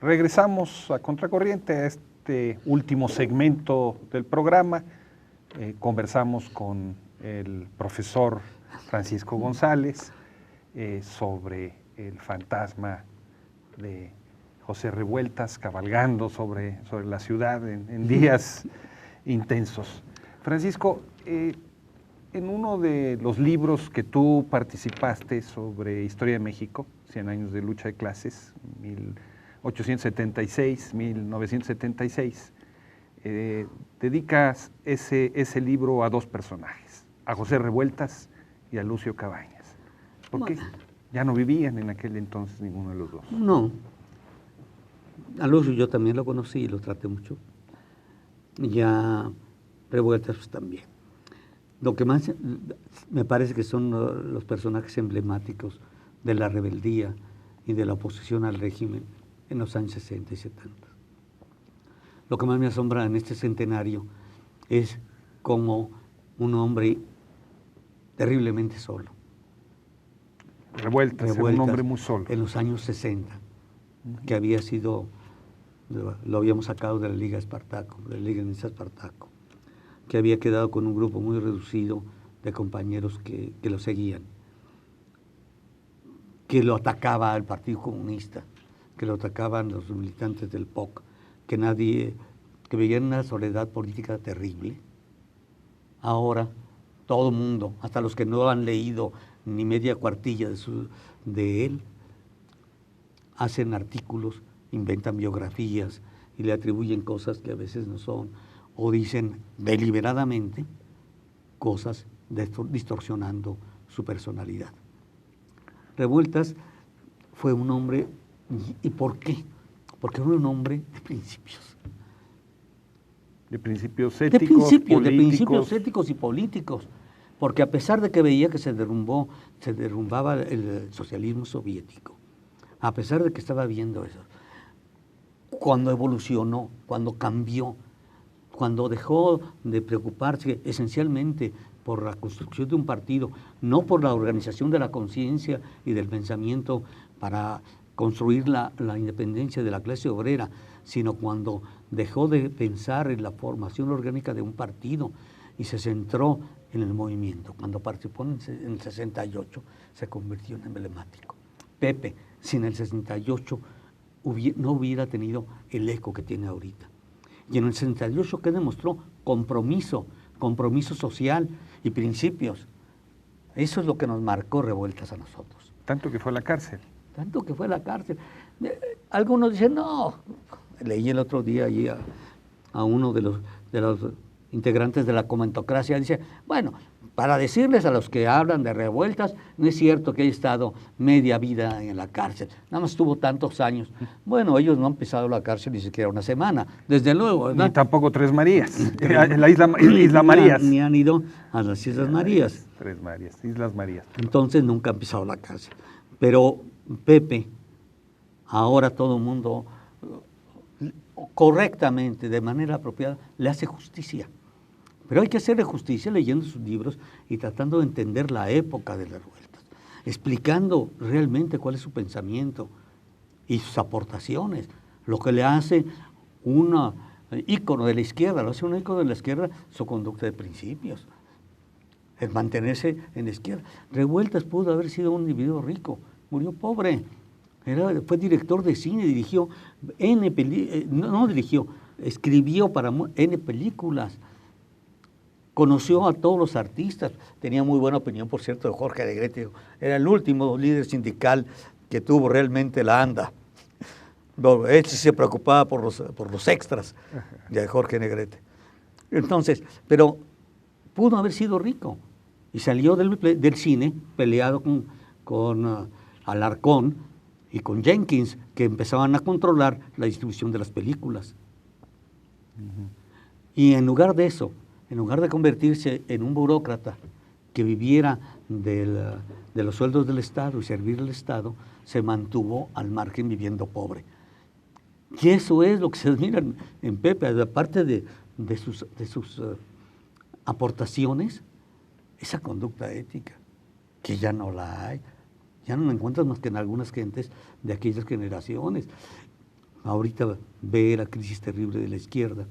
Regresamos a Contracorriente, a este último segmento del programa. Conversamos con el profesor Francisco González sobre el fantasma de José Revueltas cabalgando sobre la ciudad en días intensos. Francisco, en uno de los libros que tú participaste sobre historia de México, 100 años de lucha de clases, 1876-1976, dedicas ese libro a dos personajes, a José Revueltas y a Lucio Cabañas. ¿Por qué? Ya no vivían en aquel entonces ninguno de los dos. No. A Lucio yo también lo conocí y lo traté mucho. Ya Revueltas pues, también. Lo que más me parece que son los personajes emblemáticos de la rebeldía y de la oposición al régimen en los años 60 y 70. Lo que más me asombra en este centenario es como un hombre terriblemente solo. Revueltas, era un hombre muy solo. En los años 60, que había sido, lo habíamos sacado de la Liga Espartaco, de la Liga Nisa Espartaco, que había quedado con un grupo muy reducido de compañeros que lo seguían, que lo atacaba al Partido Comunista, que lo atacaban los militantes del POC, que veían una soledad política terrible. Ahora, todo el mundo, hasta los que no han leído ni media cuartilla de él, hacen artículos, inventan biografías y le atribuyen cosas que a veces no son, o dicen deliberadamente cosas distorsionando su personalidad. Revueltas fue un hombre, ¿y por qué? Porque era un hombre de principios. De principios éticos, De principios éticos y políticos. Porque a pesar de que veía que se derrumbaba el socialismo soviético, a pesar de que estaba viendo eso, cuando evolucionó, cuando cambió, cuando dejó de preocuparse esencialmente por la construcción de un partido, no por la organización de la conciencia y del pensamiento para construir la independencia de la clase obrera, sino cuando dejó de pensar en la formación orgánica de un partido y se centró en el movimiento. Cuando participó en el 68 se convirtió en emblemático. Pepe, sin el 68, no hubiera tenido el eco que tiene ahorita. Y en el 68, ¿qué demostró? Compromiso social y principios. Eso es lo que nos marcó Revueltas a nosotros. Tanto que fue a la cárcel. Tanto que fue a la cárcel. Algunos dicen, no. Leí el otro día allí a uno de los integrantes de la comentocracia, dice, bueno, para decirles a los que hablan de Revueltas, no es cierto que haya estado media vida en la cárcel, nada más estuvo tantos años. Bueno, ellos no han pisado la cárcel ni siquiera una semana, desde luego, ¿verdad? Ni tampoco Tres Marías, en la Isla Marías. Ni han ido a las Islas Marías. Tres Marías, Islas Marías. Entonces nunca han pisado la cárcel. Pero Pepe, ahora todo el mundo correctamente, de manera apropiada, le hace justicia. Pero hay que hacerle justicia leyendo sus libros y tratando de entender la época de las revueltas, explicando realmente cuál es su pensamiento y sus aportaciones, lo que le hace un ícono de la izquierda, lo hace un ícono de la izquierda, su conducta de principios, el mantenerse en la izquierda. Revueltas pudo haber sido un individuo rico, murió pobre. Fue director de cine, escribió para N películas, conoció a todos los artistas, tenía muy buena opinión, por cierto, de Jorge Negrete, era el último líder sindical que tuvo realmente la ANDA. Él se preocupaba por los extras de Jorge Negrete. Entonces, pero pudo haber sido rico y salió del cine peleado con Alarcón y con Jenkins, que empezaban a controlar la distribución de las películas. Y en lugar de eso, en lugar de convertirse en un burócrata que viviera de los sueldos del Estado y servir al Estado, se mantuvo al margen viviendo pobre. Y eso es lo que se admira en Pepe, aparte de sus aportaciones, esa conducta ética, que ya no la hay. Ya no la encuentras más que en algunas gentes de aquellas generaciones. ahorita ve la crisis terrible de la izquierda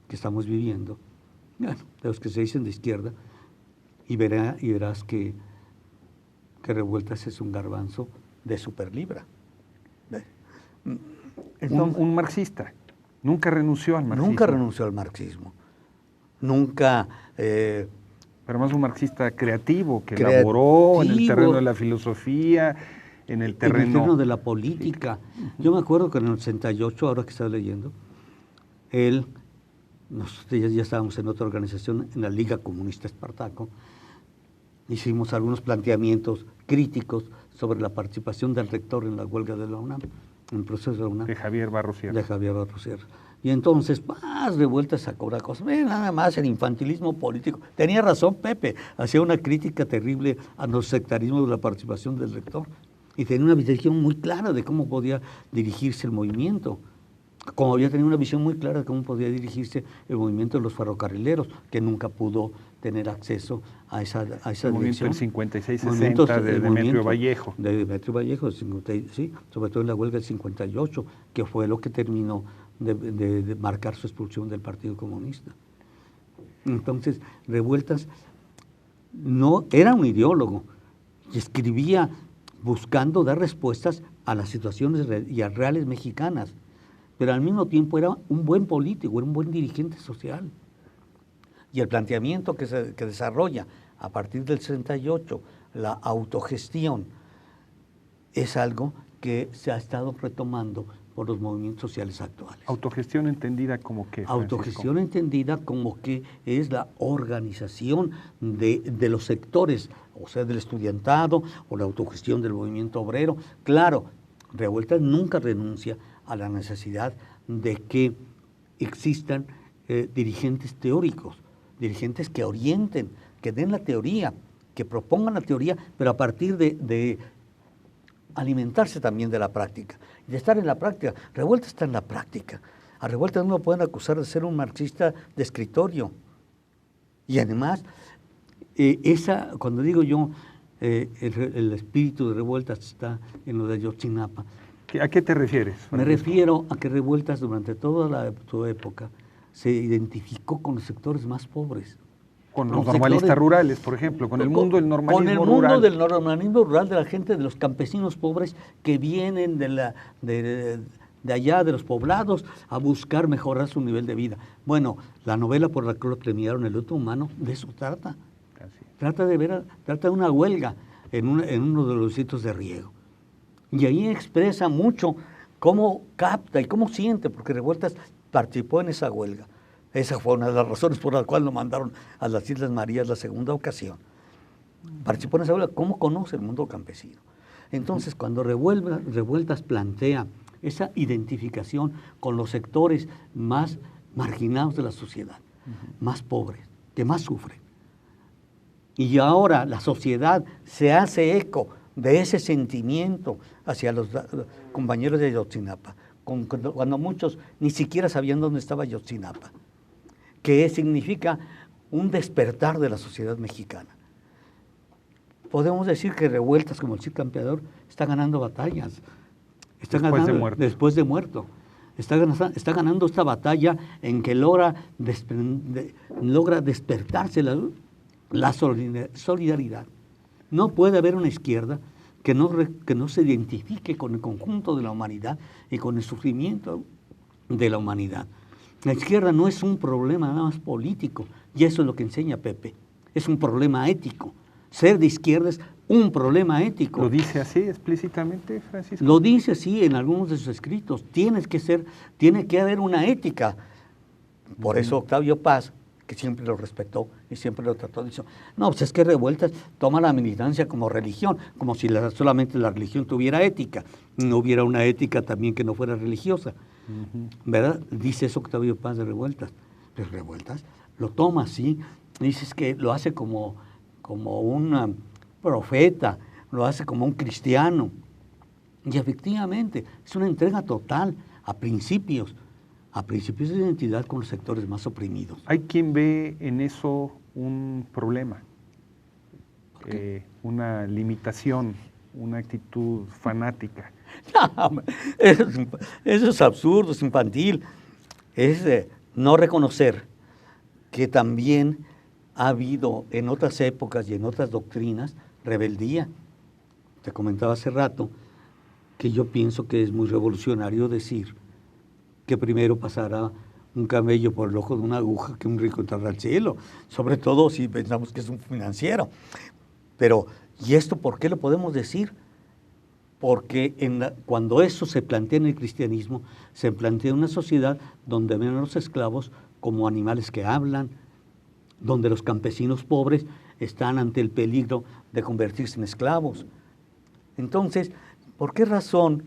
que estamos viviendo, bueno, de los que se dicen de izquierda, y verás que Revueltas es un garbanzo de superlibra. Entonces, un marxista. Nunca renunció al marxismo. Nunca renunció al marxismo. Nunca... pero más un marxista creativo, que elaboró en el terreno de la filosofía, en el terreno de la política. Yo me acuerdo que en el 68, ahora que estaba leyendo, nosotros ya estábamos en otra organización, en la Liga Comunista Espartaco, hicimos algunos planteamientos críticos sobre la participación del rector en la huelga de la UNAM, en el proceso de la UNAM. De Javier Barros Sierra. Y entonces, más Revueltas a cobrar cosas. Nada más el infantilismo político. Tenía razón Pepe, hacía una crítica terrible a los sectarismos de la participación del rector. Y tenía una visión muy clara de cómo podía dirigirse el movimiento. Como había tenido una visión muy clara de cómo podía dirigirse el movimiento de los ferrocarrileros, que nunca pudo tener acceso a esa dirección. El movimiento del 56-60 de Demetrio Vallejo. De Demetrio Vallejo, sí, sobre todo en la huelga del 58, que fue lo que terminó de marcar su expulsión del Partido Comunista. Entonces, Revueltas no era un ideólogo y escribía buscando dar respuestas a las situaciones y a reales mexicanas, pero al mismo tiempo era un buen político, era un buen dirigente social. Y el planteamiento que desarrolla a partir del 68, la autogestión, es algo que se ha estado retomando por los movimientos sociales actuales. ¿Autogestión entendida como qué, Francisco? Autogestión entendida como que es la organización de los sectores, o sea, del estudiantado o la autogestión del movimiento obrero. Claro, Revueltas nunca renuncia a la necesidad de que existan dirigentes teóricos, dirigentes que orienten, que den la teoría, que propongan la teoría, pero a partir de alimentarse también de la práctica, de estar en la práctica. Revueltas está en la práctica. A Revueltas no lo pueden acusar de ser un marxista de escritorio. Y además, cuando digo yo, el espíritu de Revueltas está en lo de Ayotzinapa. ¿A qué te refieres, Francisco? Me refiero a que Revueltas durante toda su época se identificó con los sectores más pobres. Con los normalistas rurales, por ejemplo, con el mundo del normalismo rural. Con el mundo del normalismo rural, de la gente, de los campesinos pobres que vienen de allá, de los poblados, a buscar mejorar su nivel de vida. Bueno, la novela por la que lo premiaron, El Otro Humano, de eso trata. Trata de una huelga en uno de los sitios de riego. Y ahí expresa mucho cómo capta y cómo siente, porque Revueltas participó en esa huelga. Esa fue una de las razones por las cuales lo mandaron a las Islas Marías la segunda ocasión. Participó en esa huelga. ¿Cómo conoce el mundo campesino? Entonces, cuando Revueltas plantea esa identificación con los sectores más marginados de la sociedad, más pobres, que más sufren, y ahora la sociedad se hace eco de ese sentimiento hacia los compañeros de Ayotzinapa, cuando muchos ni siquiera sabían dónde estaba Ayotzinapa, que significa un despertar de la sociedad mexicana. Podemos decir que Revueltas, como el Cid Campeador, está ganando batallas. Después de muerto. Está ganando esta batalla en que logra despertarse la solidaridad. No puede haber una izquierda que no se identifique con el conjunto de la humanidad y con el sufrimiento de la humanidad. La izquierda no es un problema nada más político, y eso es lo que enseña Pepe. Es un problema ético. Ser de izquierda es un problema ético. ¿Lo dice así explícitamente, Francisco? Lo dice así en algunos de sus escritos. Tiene que haber una ética. Por eso Octavio Paz, que siempre lo respetó y siempre lo trató, dice, no, pues es que Revueltas toma la militancia como religión, como si solamente la religión tuviera ética. No hubiera una ética también que no fuera religiosa. ¿Verdad? Dice eso Octavio Paz de Revueltas. Pero Revueltas lo toma así, dices que lo hace como un profeta, lo hace como un cristiano. Y efectivamente, es una entrega total a principios de identidad con los sectores más oprimidos. Hay quien ve en eso un problema, una limitación una actitud fanática. No, eso es absurdo, es infantil. Es no reconocer que también ha habido en otras épocas y en otras doctrinas rebeldía. Te comentaba hace rato que yo pienso que es muy revolucionario decir que primero pasará un camello por el ojo de una aguja que un rico entrará al cielo, sobre todo si pensamos que es un financiero. Pero, ¿y esto por qué lo podemos decir? Porque cuando eso se plantea en el cristianismo, se plantea una sociedad donde ven a los esclavos como animales que hablan, donde los campesinos pobres están ante el peligro de convertirse en esclavos. Entonces, ¿por qué razón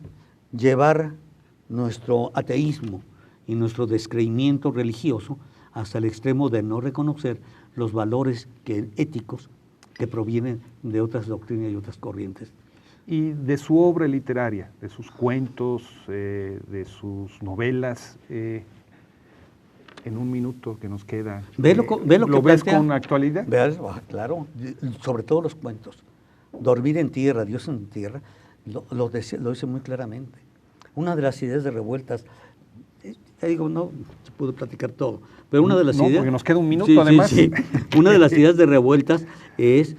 llevar nuestro ateísmo y nuestro descreimiento religioso hasta el extremo de no reconocer los valores éticos que provienen de otras doctrinas y otras corrientes? Y de su obra literaria, de sus cuentos, de sus novelas, en un minuto que nos queda, ¿lo ves con actualidad? Claro, sobre todo los cuentos. Dormir en tierra, Dios en tierra, lo dice muy claramente. Una de las ideas de Revueltas, ya digo, no se pudo platicar todo, pero una de las ideas... porque nos queda un minuto además. Sí. Una de las ideas de Revueltas es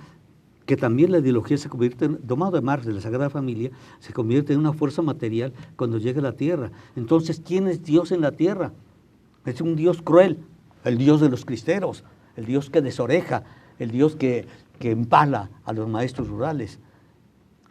que también la ideología se convierte, tomado de Marx, de la Sagrada Familia, se convierte en una fuerza material cuando llega a la tierra. Entonces, ¿quién es Dios en la tierra? Es un Dios cruel, el Dios de los cristeros, el Dios que desoreja, el Dios que empala a los maestros rurales.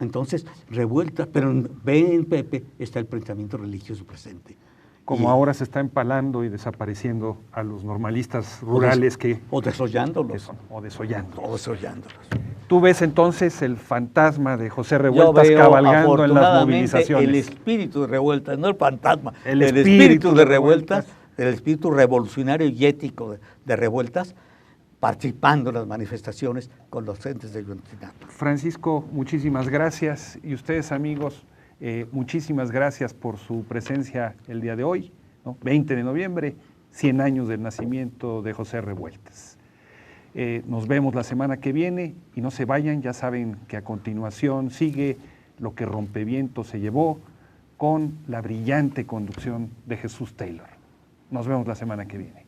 Entonces, Revuelta, pero en Pepe está el pensamiento religioso presente. Como ahora se está empalando y desapareciendo a los normalistas rurales o desollándolos. O desollándolos. ¿Tú ves entonces el fantasma de José Revueltas cabalgando en las movilizaciones? El espíritu de Revueltas, no el fantasma, el espíritu de Revueltas, el espíritu revolucionario y ético de Revueltas, participando en las manifestaciones con los entes del Ayuntamiento. Francisco, muchísimas gracias. Y ustedes, amigos, muchísimas gracias por su presencia el día de hoy, ¿no? 20 de noviembre, 100 años del nacimiento de José Revueltas. Nos vemos la semana que viene y no se vayan, ya saben que a continuación sigue Lo que Rompeviento se llevó con la brillante conducción de Jesús Taylor. Nos vemos la semana que viene.